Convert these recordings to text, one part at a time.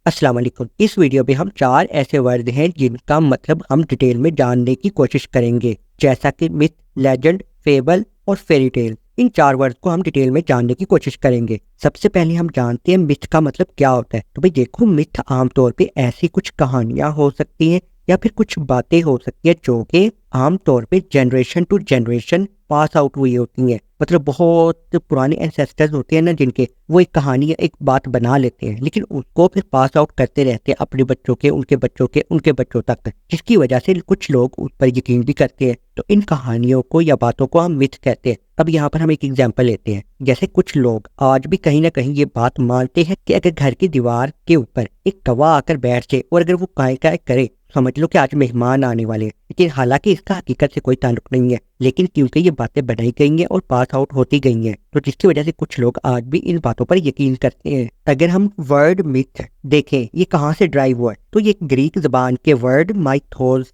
अस्सलाम वालेकुम। इस वीडियो में हम 4 ऐसे वर्ड हैं जिनका मतलब हम डिटेल में जानने की कोशिश करेंगे, जैसा कि मिथ, लेजेंड, फेबल और फेरी टेल। इन 4 वर्ड को हम डिटेल में जानने की कोशिश करेंगे। सबसे पहले हम जानते हैं मिथ का मतलब क्या होता है। तो भाई देखो, मिथ आमतौर पे ऐसी कुछ कहानियां हो सकती हैं या फिर कुछ बातें हो सकती है जो कि आमतौर पे generation to generation pass out हुई होती हैं। मतलब बहुत पुराने एंसेस्टर्स होते हैं ना जिनके, वो एक कहानी या एक बात बना लेते हैं, लेकिन उसको फिर पास आउट करते रहते हैं अपने बच्चों के, उनके बच्चों के, उनके बच्चों तक, जिसकी वजह से कुछ लोग उस पर यकीन भी करते हैं। तो इन कहानियों को या बातों को हम मिथ कहते हैं। अब यहाँ पर हम एक एग्जाम्पल लेते हैं। जैसे कुछ लोग आज भी कहीं ना कहीं ये बात मानते हैं कि अगर घर की दीवार के ऊपर एक कौवा आकर बैठ जाए और अगर वो काय काय करे, समझ लो कि आज मेहमान आने वाले हैं। लेकिन हालांकि इसका हकीकत से कोई ताल्लुक नहीं है, लेकिन क्योंकि ये बातें बनाई गई हैं और पास आउट होती गई हैं, तो जिसकी वजह से कुछ लोग आज भी इन बातों पर यकीन करते हैं। अगर हम वर्ड मिथ देखें, ये कहाँ से ड्राइव हुआ है, तो ये ग्रीक जबान के वर्ड माइथोस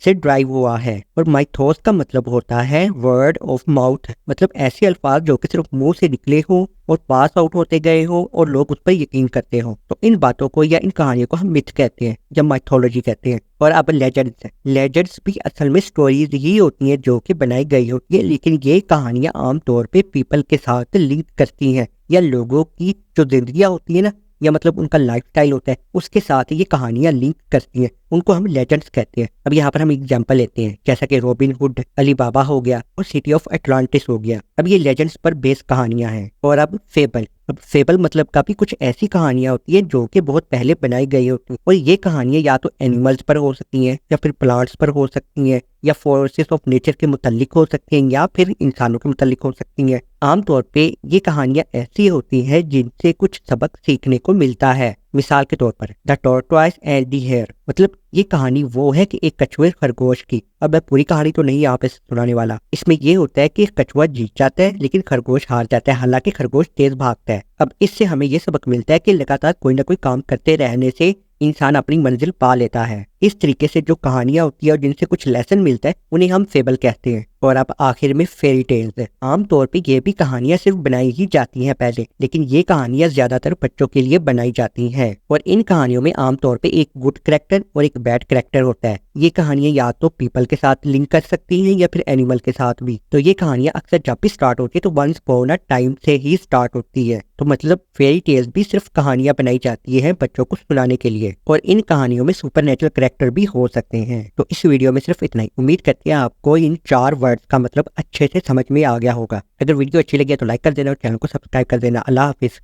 से ड्राइव हुआ है। और माइथोस का मतलब होता है वर्ड ऑफ माउथ, मतलब ऐसे अल्फाज जो कि सिर्फ मुंह से निकले हो और पास आउट होते गए हो और लोग उस पर यकीन करते हो। तो इन बातों को या इन कहानियों को हम मिथ कहते हैं या माइथोलॉजी कहते हैं। और अब लेजेंड्स, लेजेंड्स भी असल में स्टोरीज ही होती हैं जो कि बनाई गई होती है, लेकिन ये कहानियां आमतौर पे पीपल के साथ लिंक करती हैं या लोगों की जो जिंदगियां होती है ना, या मतलब उनका लाइफस्टाइल होता है, उसके साथ ये कहानियां लिंक करती हैं। उनको हम लेजेंड्स कहते हैं। अब यहाँ पर हम एग्जांपल लेते हैं, जैसा कि रॉबिन हुड, अली बाबा हो गया और सिटी ऑफ अटलांटिस हो गया। अब ये लेजेंड्स पर बेस कहानियां हैं। और अब फेबल, अब फेबल मतलब काफी कुछ ऐसी कहानियां होती हैं जो कि बहुत पहले बनाई गई होती हैं, और ये कहानियां या तो एनिमल्स पर हो सकती हैं या फिर प्लांट्स पर हो सकती हैं या फोर्सेस ऑफ नेचर के मुतालिक हो सकती हैं या फिर इंसानों के मुतालिक हो सकती हैं। आमतौर पे ये कहानियां ऐसी होती हैं जिनसे कुछ सबक सीखने को मिलता है। मिसाल के तौर पर the tortoise and the hare, मतलब ये कहानी वो है कि एक कछुए खरगोश की। अब मैं पूरी कहानी तो नहीं यहाँ पे सुनाने वाला। इसमें ये होता है कि कछुआ जीत जाता है लेकिन खरगोश हार जाता है, हालांकि खरगोश तेज भागता है। अब इससे हमें ये सबक मिलता है कि लगातार कोई ना कोई काम करते रहने से इंसान अपनी मंजिल पा लेता है। इस तरीके से जो कहानियां होती है और जिनसे कुछ लेसन मिलता है, उन्हें हम फेबल कहते हैं। और अब आखिर में फेरी टेल्स है। आमतौर पे ये भी कहानियां सिर्फ बनाई ही जाती हैं पहले, लेकिन ये कहानियां ज्यादातर बच्चों के लिए बनाई जाती हैं। और इन कहानियों में आमतौर पे एक गुड कैरेक्टर और एक बैड कैरेक्टर होता है। ये कहानियां या तो पीपल के साथ लिंक कर सकती हैं या फिर एनिमल के साथ भी। तो ये कहानियां अक्सर जब भी स्टार्ट होती है तो वंस अपॉन अ टाइम से ही स्टार्ट होती है। तो मतलब फेरी टेल्स भी सिर्फ कहानियां बनाई जाती है बच्चों को सुनाने के लिए, और इन कहानियों में सुपर नेचुरल कैरेक्टर भी हो सकते हैं। तो इस वीडियो में सिर्फ इतना ही। उम्मीद करते हैं आपको इन 4 वर्ड्स का मतलब अच्छे से समझ में आ गया होगा। अगर वीडियो अच्छी लगी तो लाइक कर देना और चैनल को सब्सक्राइब कर देना। अल्लाह हाफिज।